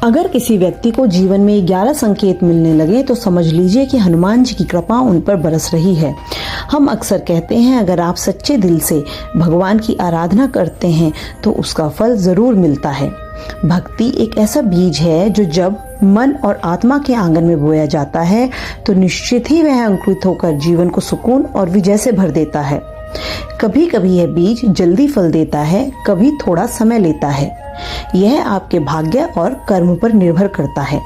अगर किसी व्यक्ति को जीवन में 11 संकेत मिलने लगे तो समझ लीजिए कि हनुमान जी की कृपा उन पर बरस रही है। हम अक्सर कहते हैं अगर आप सच्चे दिल से भगवान की आराधना करते हैं तो उसका फल जरूर मिलता है। भक्ति एक ऐसा बीज है जो जब मन और आत्मा के आंगन में बोया जाता है तो निश्चित ही वह अंकुरित होकर जीवन को सुकून और विजय से भर देता है। कभी कभी यह बीज जल्दी फल देता है, कभी थोड़ा समय लेता है। यह आपके भाग्य और कर्म पर निर्भर करता है।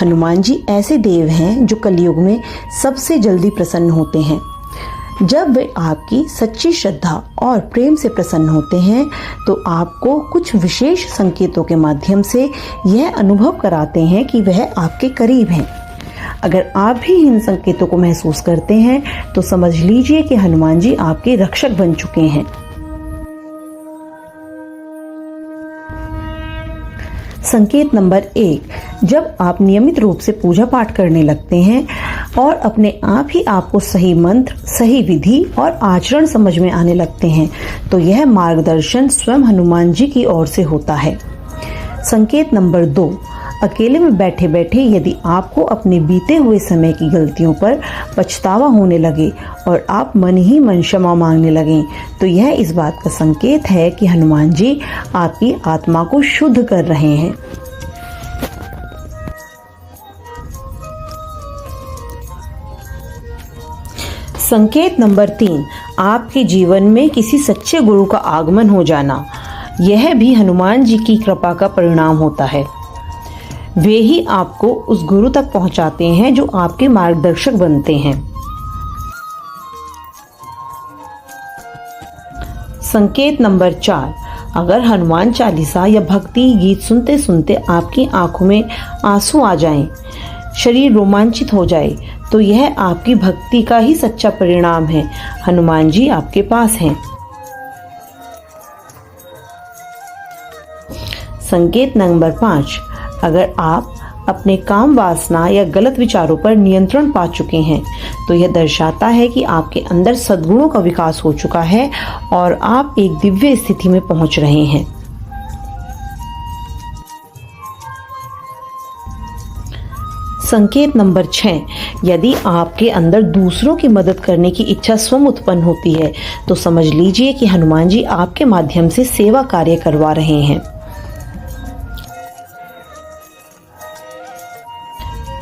हनुमान जी ऐसे देव हैं जो कलयुग में सबसे जल्दी प्रसन्न होते हैं। जब वे आपकी सच्ची श्रद्धा और प्रेम से प्रसन्न होते हैं तो आपको कुछ विशेष संकेतों के माध्यम से यह अनुभव कराते हैं कि वह आपके करीब हैं। अगर आप भी इन संकेतों को महसूस करते हैं तो समझ लीजिए कि हनुमान जी आपके रक्षक बन चुके हैं। संकेत नंबर 1, जब आप नियमित रूप से पूजा पाठ करने लगते हैं और अपने आप ही आपको सही मंत्र, सही विधि और आचरण समझ में आने लगते हैं तो यह मार्गदर्शन स्वयं हनुमान जी की ओर से होता है। संकेत नंबर 2, अकेले में बैठे बैठे यदि आपको अपने बीते हुए समय की गलतियों पर पछतावा होने लगे और आप मन ही मन क्षमा मांगने लगें तो यह इस बात का संकेत है कि हनुमान जी आपकी आत्मा को शुद्ध कर रहे हैं। संकेत नंबर 3, आपके जीवन में किसी सच्चे गुरु का आगमन हो जाना। यह भी हनुमान जी की कृपा का परिणाम होता है। वे ही आपको उस गुरु तक पहुंचाते हैं जो आपके मार्गदर्शक बनते हैं। संकेत नंबर 4, अगर हनुमान चालीसा या भक्ति गीत सुनते सुनते आपकी आंखों में आंसू आ जाएं, शरीर रोमांचित हो जाए तो यह आपकी भक्ति का ही सच्चा परिणाम है। हनुमान जी आपके पास हैं। संकेत नंबर 5, अगर आप अपने काम वासना या गलत विचारों पर नियंत्रण पा चुके हैं तो यह दर्शाता है कि आपके अंदर सद्गुणों का विकास हो चुका है और आप एक दिव्य स्थिति में पहुंच रहे हैं। संकेत नंबर 6, यदि आपके अंदर दूसरों की मदद करने की इच्छा स्वयं उत्पन्न होती है तो समझ लीजिए कि हनुमान जी आपके माध्यम से सेवा कार्य करवा रहे हैं।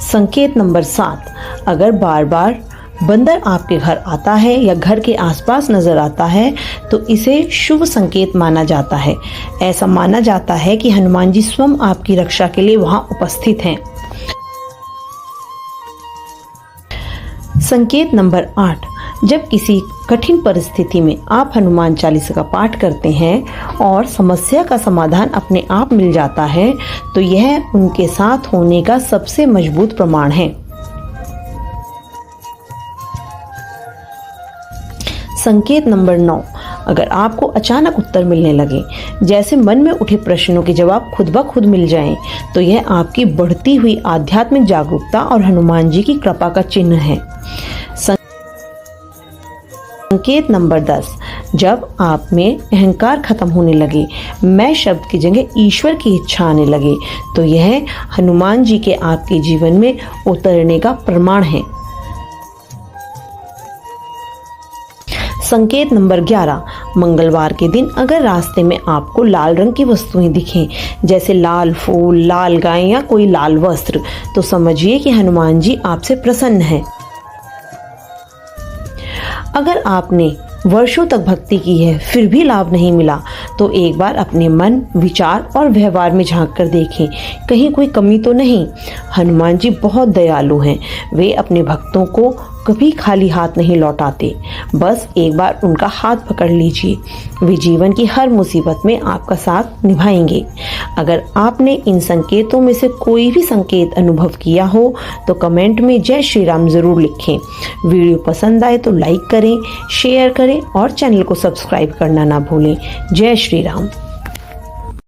संकेत नंबर 7, अगर बार बार बंदर आपके घर आता है या घर के आसपास नजर आता है तो इसे शुभ संकेत माना जाता है। ऐसा माना जाता है कि हनुमान जी स्वयं आपकी रक्षा के लिए वहां उपस्थित हैं। संकेत नंबर 8, जब किसी कठिन परिस्थिति में आप हनुमान चालीसा का पाठ करते हैं और समस्या का समाधान अपने आप मिल जाता है तो यह उनके साथ होने का सबसे मजबूत प्रमाण है। संकेत नंबर 9, अगर आपको अचानक उत्तर मिलने लगे, जैसे मन में उठे प्रश्नों के जवाब खुद ब खुद मिल जाएं, तो यह आपकी बढ़ती हुई आध्यात्मिक जागरूकता और हनुमान जी की कृपा का चिन्ह है। संकेत नंबर 10, जब आप में अहंकार खत्म होने लगे, मैं शब्द की जगह ईश्वर की इच्छा आने लगे, तो यह हनुमान जी के आपके जीवन में उतरने का प्रमाण है। संकेत नंबर 11, मंगलवार के दिन अगर रास्ते में आपको लाल रंग की वस्तुएं दिखें, जैसे लाल फूल, लाल गाय या कोई लाल वस्त्र, तो समझिए कि हनुमान जी आपसे प्रसन्न हैं। अगर आपने वर्षों तक भक्ति की है फिर भी लाभ नहीं मिला तो एक बार अपने मन, विचार और व्यवहार में झांक कर देखें, कहीं कोई कमी तो नहीं। हनुमान जी बहुत दयालु हैं। वे अपने भक्तों को कभी खाली हाथ नहीं लौटाते। बस एक बार उनका हाथ पकड़ लीजिए, वे जीवन की हर मुसीबत में आपका साथ निभाएंगे। अगर आपने इन संकेतों में से कोई भी संकेत अनुभव किया हो तो कमेंट में जय श्री राम जरूर लिखें। वीडियो पसंद आए तो लाइक करें, शेयर करें और चैनल को सब्सक्राइब करना ना भूलें। जय श्री राम।